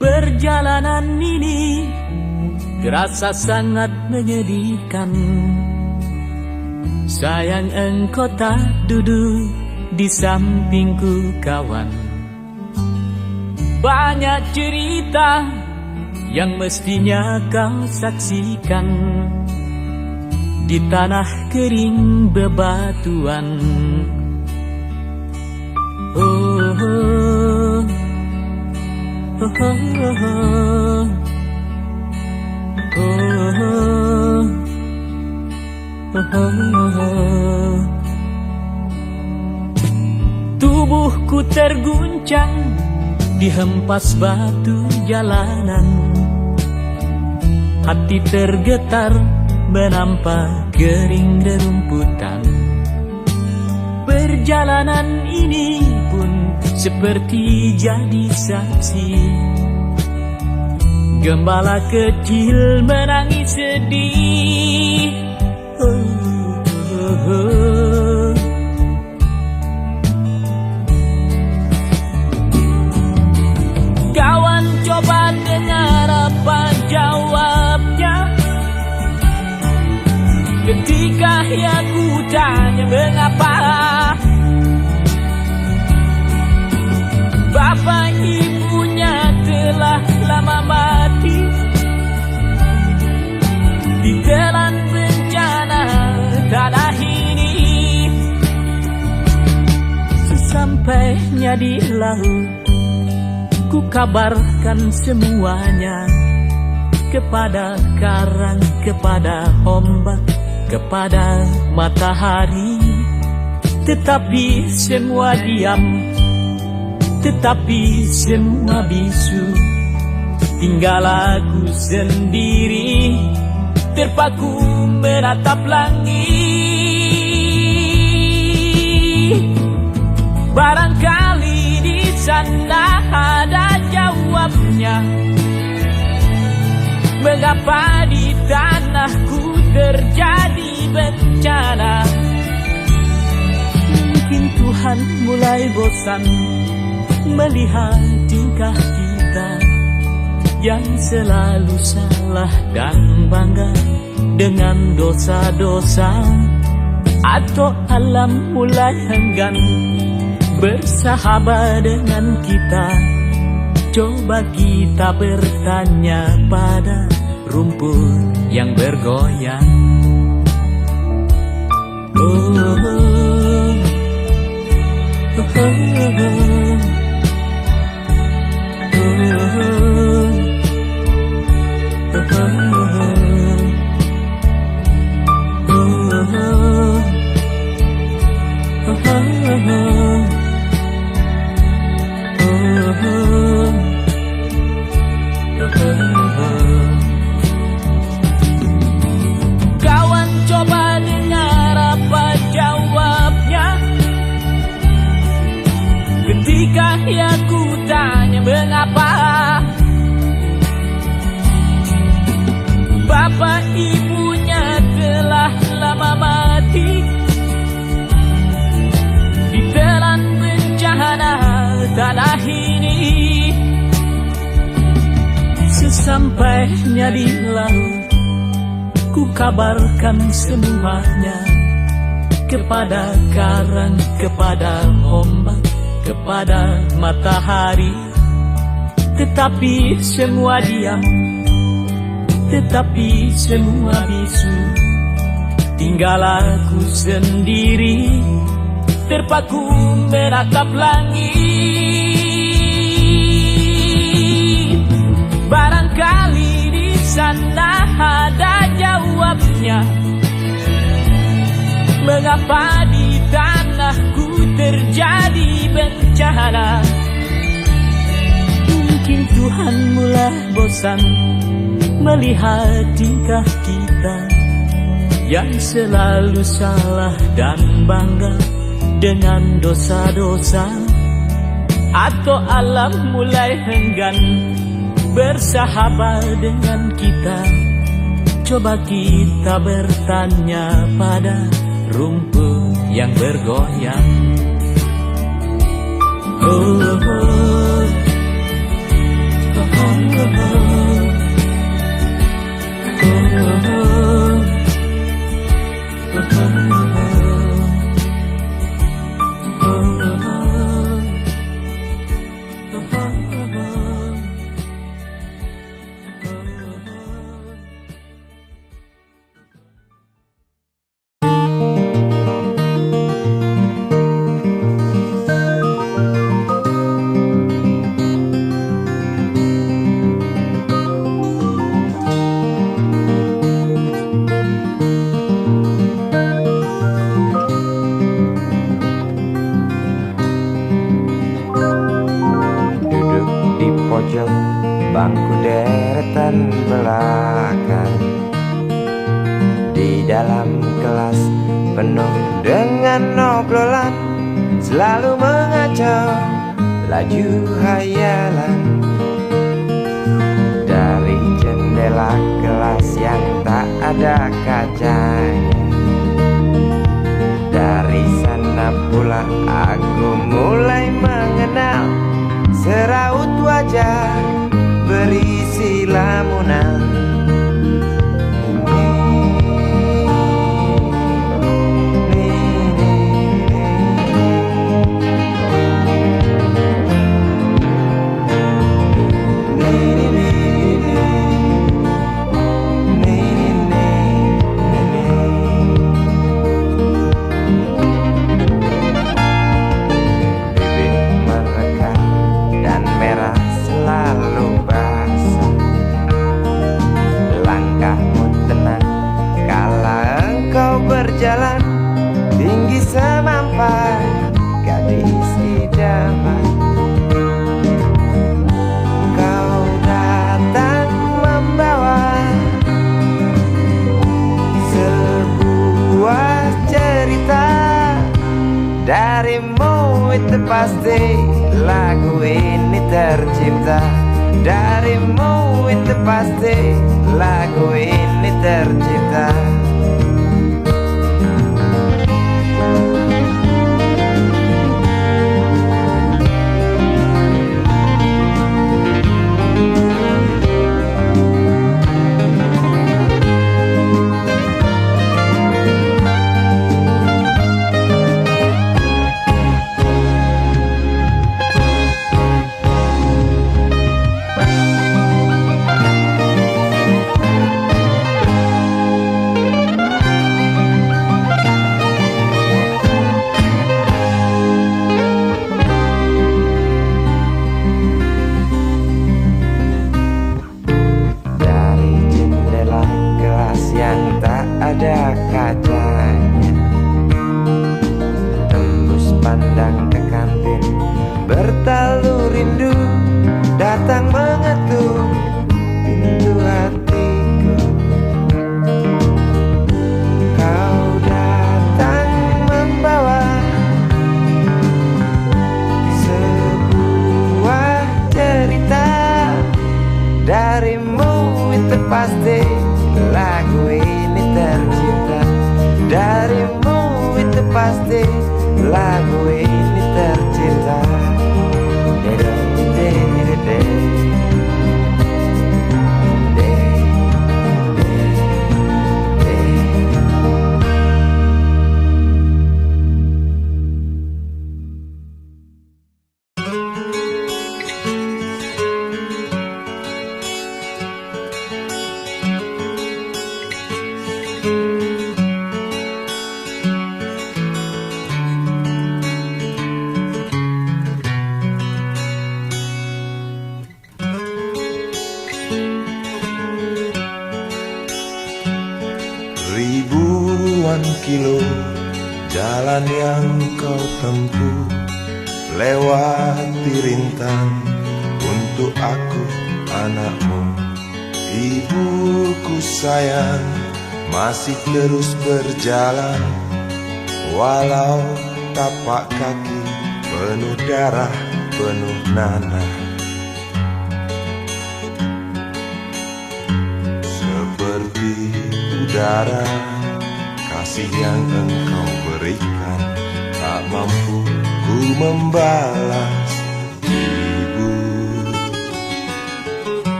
Perjalanan ini terasa sangat menyedihkan. Sayang engkau tak duduk di sampingku kawan. Banyak cerita yang mestinya kau saksikan di tanah kering bebatuan. Oh, oh, oh, oh, oh, oh, oh, oh. Tubuhku terguncang dihempas batu jalanan. Hati tergetar menampak kering rerumputan. Perjalanan ini pun seperti jadi saksi. Gembala kecil menangis sedih. Oh, oh, oh. Kawan coba dengar apa jawabnya ketika aku tanya mengapa bapak ibunya telah lama mati ditelan bencana tanah ini. Sesampainya di laut, ku kabarkan semuanya kepada karang, kepada ombak, kepada matahari. Tetapi semua diam, tetapi semua bisu. Tinggal aku sendiri terpaku menatap langit. Barangkali di sana ada jawabnya. Mengapa di tanahku terjadi bencana? Mungkin Tuhan mulai bosan melihat tingkah kita yang selalu salah dan bangga dengan dosa-dosa. Atau alam mulai enggan bersahabat dengan kita. Coba kita bertanya pada rumput yang bergoyang. Oh, oh, oh, oh, kawan coba dengar apa jawabnya ketika aku tanya mengapa bapak ibunya telah lama mati ditelan bencana tanah ini. Sesampainya di laut, ku kabarkan semuanya kepada karang, kepada ombak, kepada matahari. Tetapi semua diam, tetapi semua bisu. Tinggal aku sendiri terpaku menatap langit. Barangkali di sana ada jawabnya. Mengapa di tanahku terjadi bencana? Mungkin Tuhan mulai bosan melihat tingkah kita yang selalu salah dan bangga dengan dosa-dosa. Atau alam mulai enggan bersahabat dengan kita. Coba kita bertanya pada rumput yang bergoyang. Oh, oh, oh, oh. bangku deretan belakang. Di dalam kelas penuh dengan obrolan, selalu mengacau laju hayalan. Dari jendela kelas yang tak ada kacanya, dari sana pula aku mulai mengenal seraut wajah berisi lamunan. Berjalan tinggi semampai gadis idaman. Kau datang membawa sebuah cerita. Darimu itu pasti lagu ini tercipta. Darimu itu pasti lagu ini tercipta. Ada kacanya, tembus pandang ke kantin, bertalu rindu datang mengetuk pintu hatiku. Kau datang membawa sebuah cerita. Darimu itu pasti lagu ini tercipta. Darimu itu pasti lagu ini tercipta. Ribuan kilo jalan yang kau tempuh, lewati rintang untuk aku anakmu. Ibuku sayang masih terus berjalan, walau tapak kaki penuh darah, penuh nanah. Seperti udara, kasih yang engkau berikan tak mampu ku membalas. Ibu,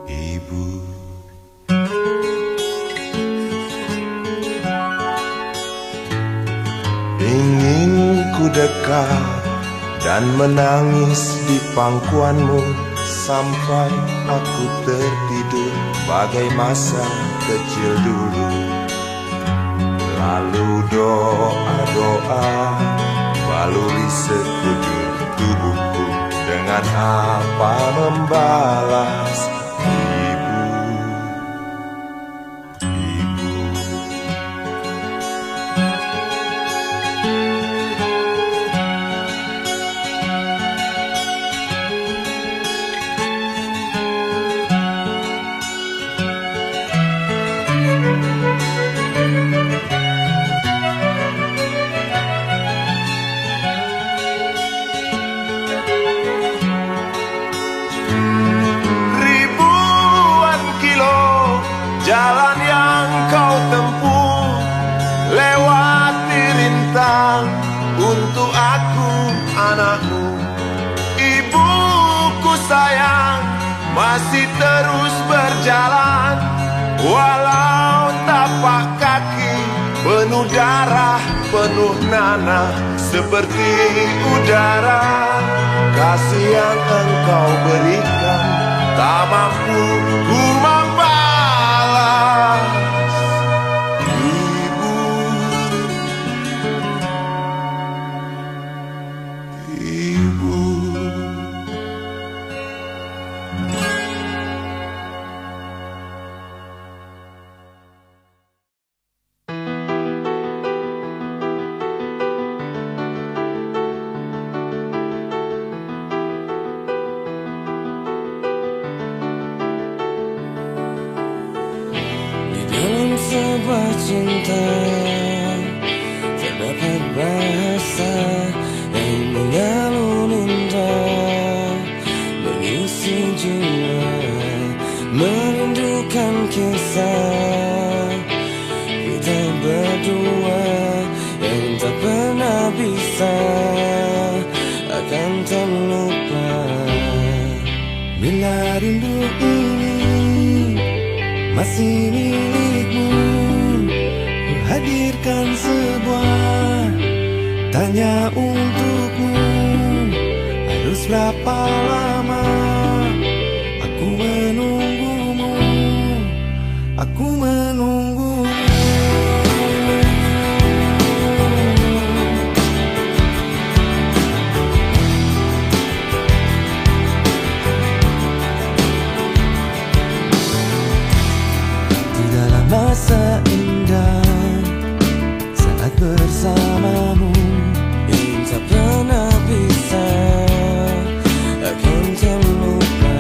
ibu. Ingin ku dekat dan menangis di pangkuanmu sampai aku tertidur bagai masa kecil dulu. Lalu doa-doa baluri sekujur tubuhku, dengan apa membalas. Ibu, ibu. masih terus berjalan, walau tapak kaki penuh darah, penuh nanah seperti udara. Kasih yang engkau berikan tak mampu ku membalas. Ibu, ibu. Dalam sebuah cinta terdapat bahasa yang mengalun indah, mengisi jiwa, merindukan kisah kita berdua yang tak pernah bisa akan terlupa. Bila rindu ini masih milikmu, ku hadirkan sebuah tanya untukmu. Harus berapa lama aku menunggumu, aku menunggumu. Masa indah saat bersamamu yang tak pernah bisa akan terlupa.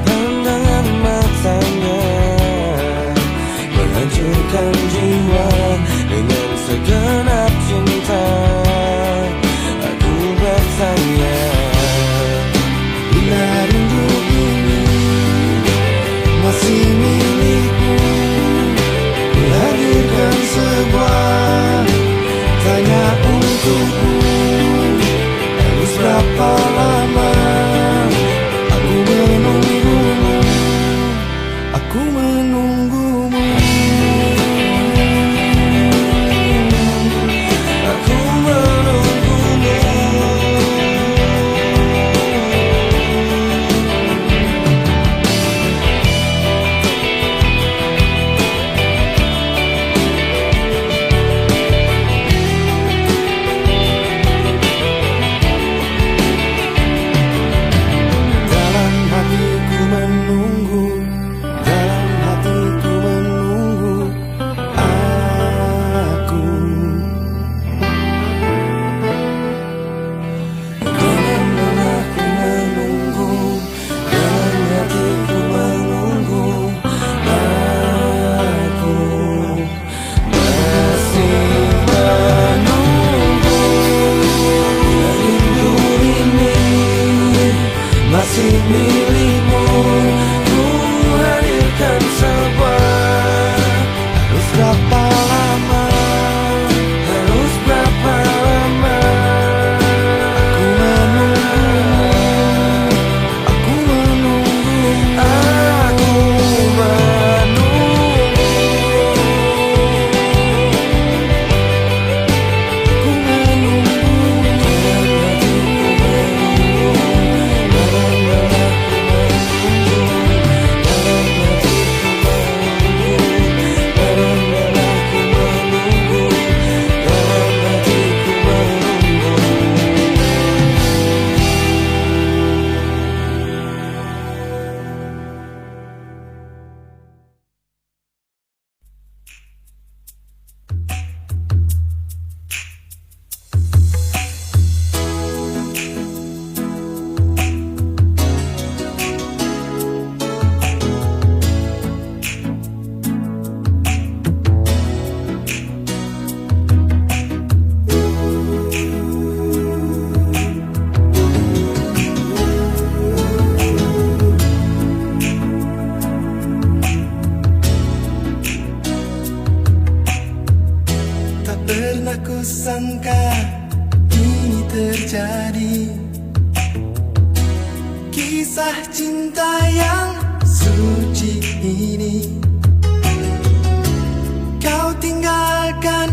Pandangan matanya menghancurkan jiwa dengan segenap cinta. Aku bertanya, bila rindu ini masih milikmu, hadirkan sebuah tanya untukmu. Harus berapa lama aku menunggumu, aku menunggumu, aku menunggumu. Dalam hatiku kisah cinta yang suci ini kau tinggalkan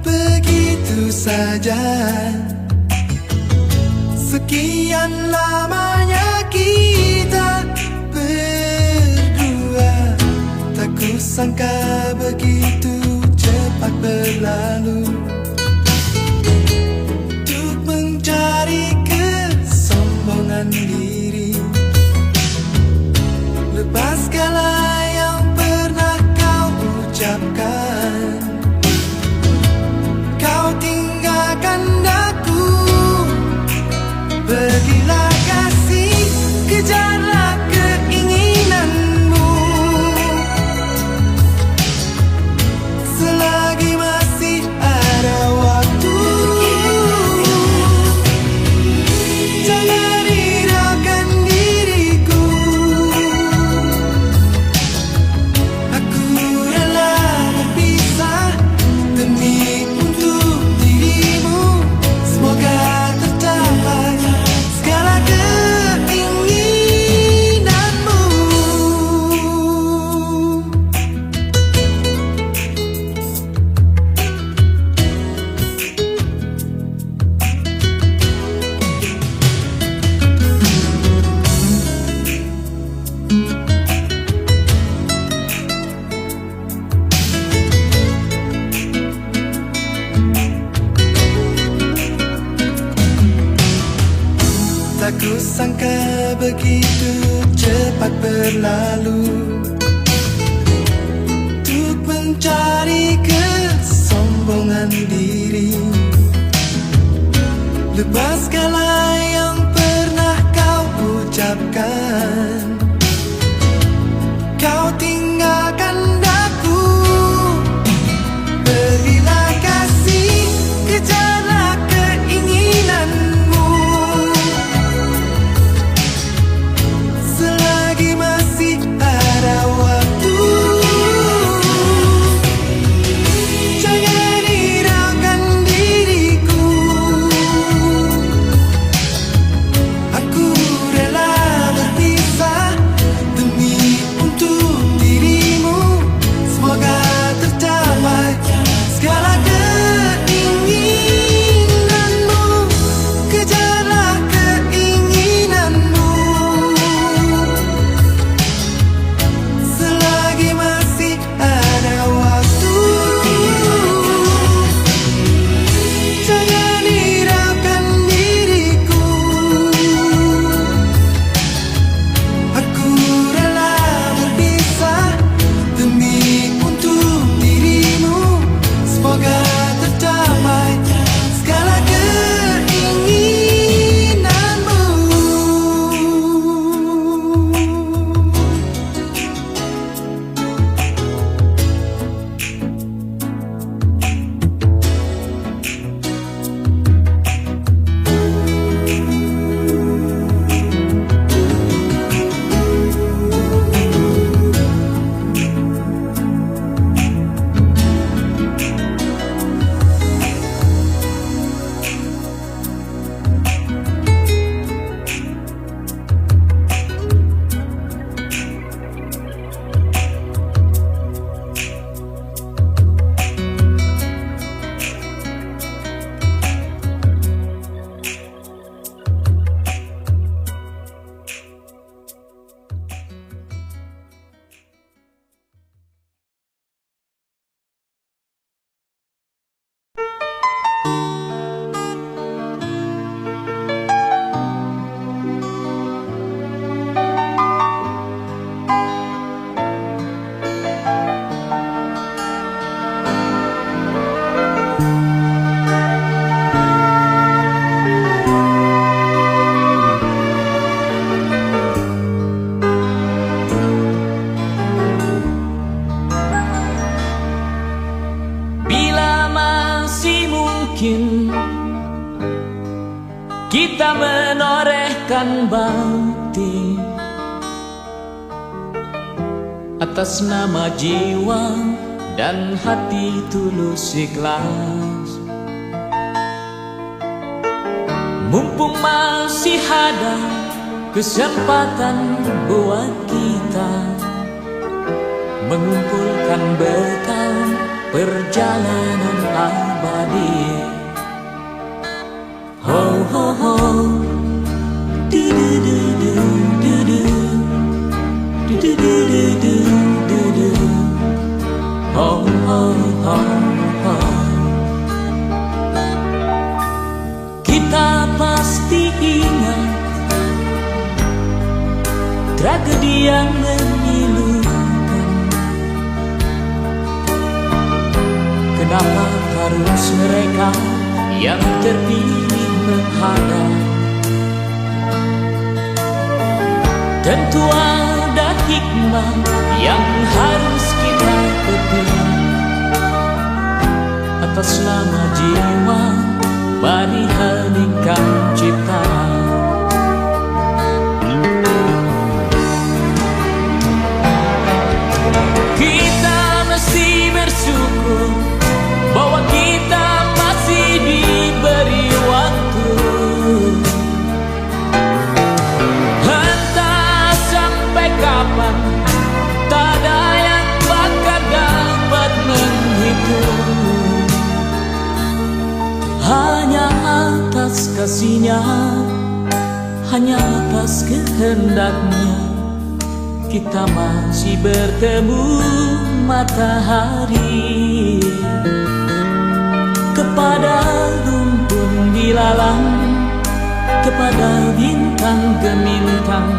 begitu saja. Sekian lamanya kita berdua, tak kusangka begitu cepat berlalu. Untuk mencari kesombongan diri, lepas segala yang pernah kau ucapkan, kau tinggalkan aku. Pergilah kasih, kejarlah keinginanmu. Selagi masih ada waktu, jangan hiraukan diriku. Aku rela berpisah demi untuk dirimu. Semoga tercapai segala keinginanmu. Tak kusangka begitu cepat berlalu. Untuk mencari kesombongan diri, lepas segala yang pernah kau ucapkan, kau tinggalkan aku. Pergilah kasih, kejarlah keinginanmu. Selagi masih ada waktu, jangan hiraukan diriku. Aku rela berpisah demi untuk dirimu. Semoga tercapai segala keinginanmu. Kejarlah keinginanmu. Selagi masih ada waktu, jangan hiraukan diriku. Aku rela berpisah demi untuk dirimu. Semoga tercapai segala keinginanmu. Bila masih mungkin kita menorehkan bakti atas nama jiwa dan hati tulus ikhlas. Mumpung masih ada kesempatan buat kita mengumpulkan bekal perjalanan abadi. Ho ho ho, du du du du du du, du du du du du du du, ho ho ho ho. Kita pasti ingat tragedi yang memilukan. Kenapa harus mereka yang terpilih menghadap? Tentu ada hikmah yang harus kita petik. Atas nama jiwa, mari heningkan cipta. Kita mesti bersyukur bahwa kita masih diberi waktu. Entah sampai kapan, tak ada yang bakal dapat menghitung. Hanya atas kasih-Nya, hanya atas kehendaknya, kita masih bertemu matahari. Kepada rumpun dilalang, kepada bintang gemintang,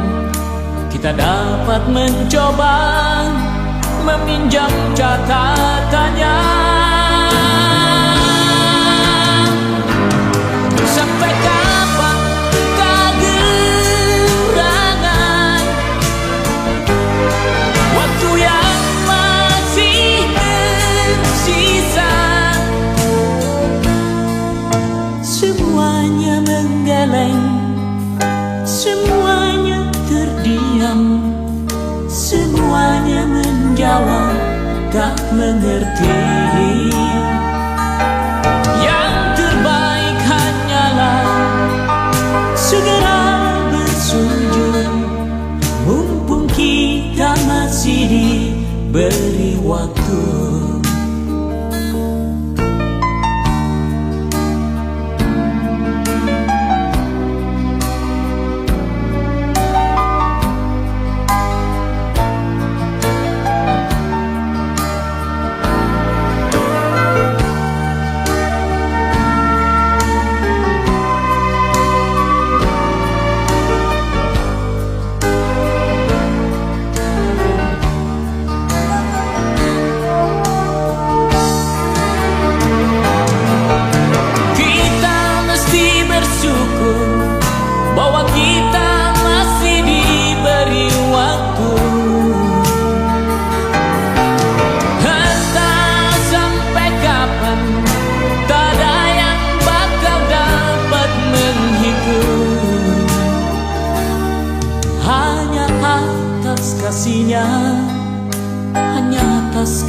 kita dapat mencoba meminjam catatannya. Sampai kapan kegerangan waktu yang masih tersisa? Semuanya menggeleng, semuanya terdiam, semuanya menjawab tak mengerti. Yang terbaik hanyalah segera bersujud, mumpung kita masih diberi waktu. Bahwa kita masih diberi waktu. Entah sampai kapan, tak ada yang bakal dapat menghitung. Hanya atas kasih-Nya, hanya atas